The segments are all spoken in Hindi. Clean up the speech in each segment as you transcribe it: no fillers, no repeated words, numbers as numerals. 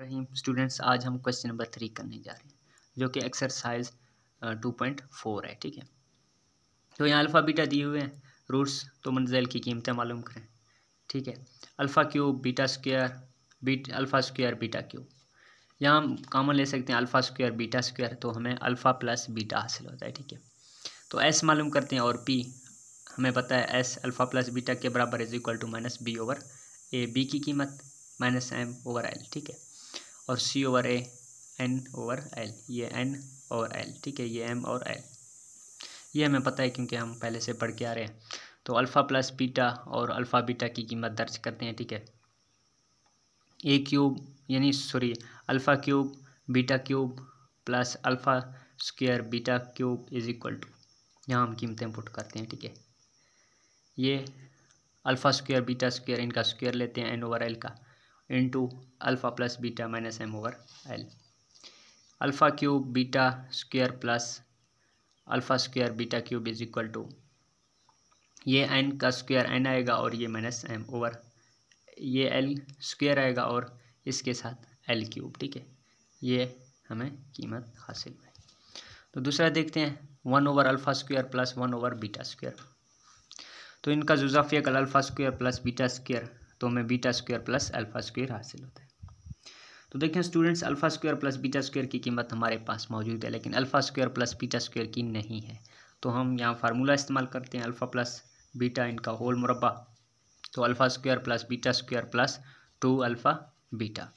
रहीम स्टूडेंट्स, आज हम क्वेश्चन नंबर 3 करने जा रहे हैं जो कि एक्सरसाइज 2.4 है। ठीक है, तो यहाँ अल्फ़ा बीटा दिए हुए हैं रूट्स, तो मंजिल की कीमतें मालूम करें। ठीक है, alpha cube beta square alpha square beta cube, यहाँ हम कॉमन ले सकते हैं अल्फ़ा स्क्वायर बीटा स्क्वायर, तो हमें अल्फ़ा प्लस बीटा हासिल होता है। ठीक है, तो एस मालूम करते हैं और पी हमें पता है एस अल्फ़ा प्लस बीटा के बराबर is equal to minus B over A, B की कीमत माइनस एम ओवर एल। ठीक है, और C over A N over L, ये एन ओवर एल। ठीक है, ये एम और एल, ये हमें पता है क्योंकि हम पहले से पढ़ के आ रहे हैं। तो अल्फ़ा प्लस बीटा और अल्फ़ा बीटा की कीमत दर्ज करते हैं। ठीक है, ए क्यूब यानी sorry alpha cube beta cube plus alpha square beta cube is equal to, यहाँ हम कीमतें पुट करते हैं। ठीक है, ये अल्फ़ा स्क्वायर बीटा स्क्वायर इनका स्क्वायर लेते हैं एन ओवर एल का, into alpha plus beta minus M over L, alpha cube beta square plus alpha square beta cube is equal to, ये एन का स्क्वायर एन आएगा और ये माइनस एम ओवर, ये एल स्क्वायर आएगा और इसके साथ एल क्यूब। ठीक है, ये हमें कीमत हासिल हुई। तो दूसरा देखते हैं 1 over alpha square plus 1 over beta square, तो इनका जुज़ाफिया कल alpha square plus beta square, तो हमें beta square plus alpha square हासिल होता है। तो देखें students, alpha square plus beta square की कीमत हमारे पास मौजूद है, लेकिन alpha square plus beta square की नहीं है। तो हम यहाँ फार्मूला इस्तेमाल करते हैं अल्फ़ा प्लस बीटा इनका होल मुरब्बा, तो alpha square plus beta square plus 2 alpha beta.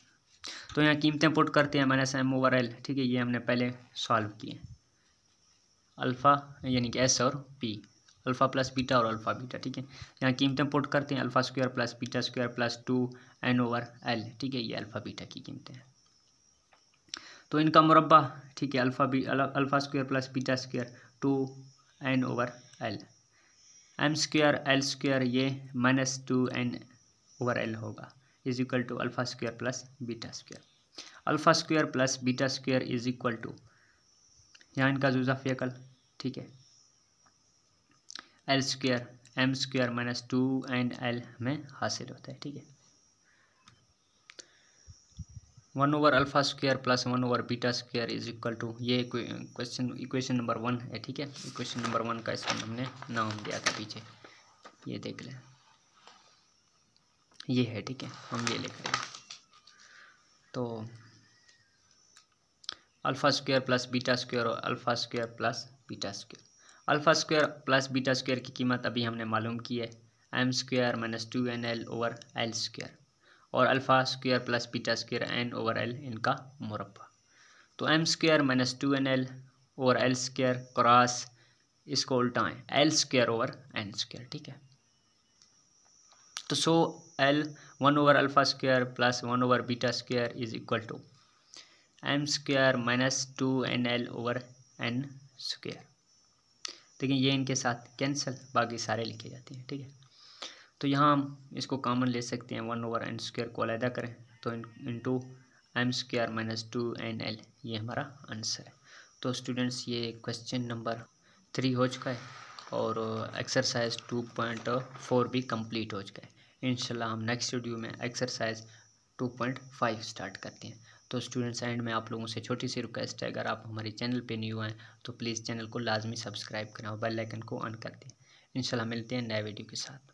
तो यहाँ कीमतें पुट करते हैं माइनस एम ओवर एल। ठीक है, ये हमने पहले सॉल्व किए, अल्फ़ा यानी कि एस और पी, अल्फ़ा प्लस बीटा और अल्फ़ा बीटा। ठीक है, यहाँ कीमतें पुट करते हैं alpha square plus beta square plus 2 N over L. ठीक है, ये अल्फ़ा बीटा की कीमतें हैं। तो इनका मुरब्बा, ठीक है, alpha square plus beta square 2 N over L, M square L square ये माइनस 2 एन ओवर एल होगा, is equal to alpha square plus beta square, alpha square plus beta square is equal to, यहाँ इनका जुज़ाफिया कल, ठीक है, L square M square minus 2 and L हमें हासिल होता है। ठीक है, 1 over alpha square plus 1 over beta square is equal to, ये इक्वेशन नंबर 1 है। ठीक है, इक्वेशन नंबर 1 का इसमें हमने नाम दिया था पीछे, ये देख लें, ये है। ठीक है, हम ये लिख रहे हैं। तो alpha square plus beta square और alpha square plus beta square, alpha square plus beta square की कीमत अभी हमने मालूम की है, M square minus 2 N L over L square, और alpha square plus beta square N over L इनका मुरब्बा। तो M square minus 2 N L over L square cross इसको उल्टाएं L square over N square. ठीक है, तो so L 1 over alpha square plus 1 over beta square is equal to M square minus 2 N L over N square. देखिए ये इनके साथ कैंसिल, बाकी सारे लिखे जाते हैं। ठीक है, तो यहाँ हम इसको कॉमन ले सकते हैं, 1 ओवर एन स्क्वायर को अलहदा करें तो into M square minus 2 N L, ये हमारा आंसर है। तो स्टूडेंट्स, ये क्वेश्चन नंबर 3 हो चुका है और एक्सरसाइज 2.4 भी कंप्लीट हो चुका है। इंशाल्लाह हम नेक्स्ट वीडियो में एक्सरसाइज 2.5 स्टार्ट करते हैं। तो स्टूडेंट्स, एंड में आप लोगों से छोटी सी रिक्वेस्ट है, अगर आप हमारे चैनल पे न्यू आएँ तो प्लीज़ चैनल को लाजमी सब्सक्राइब करें और बेल आइकन को ऑन कर दें। इंशाल्लाह मिलते हैं नए वीडियो के साथ।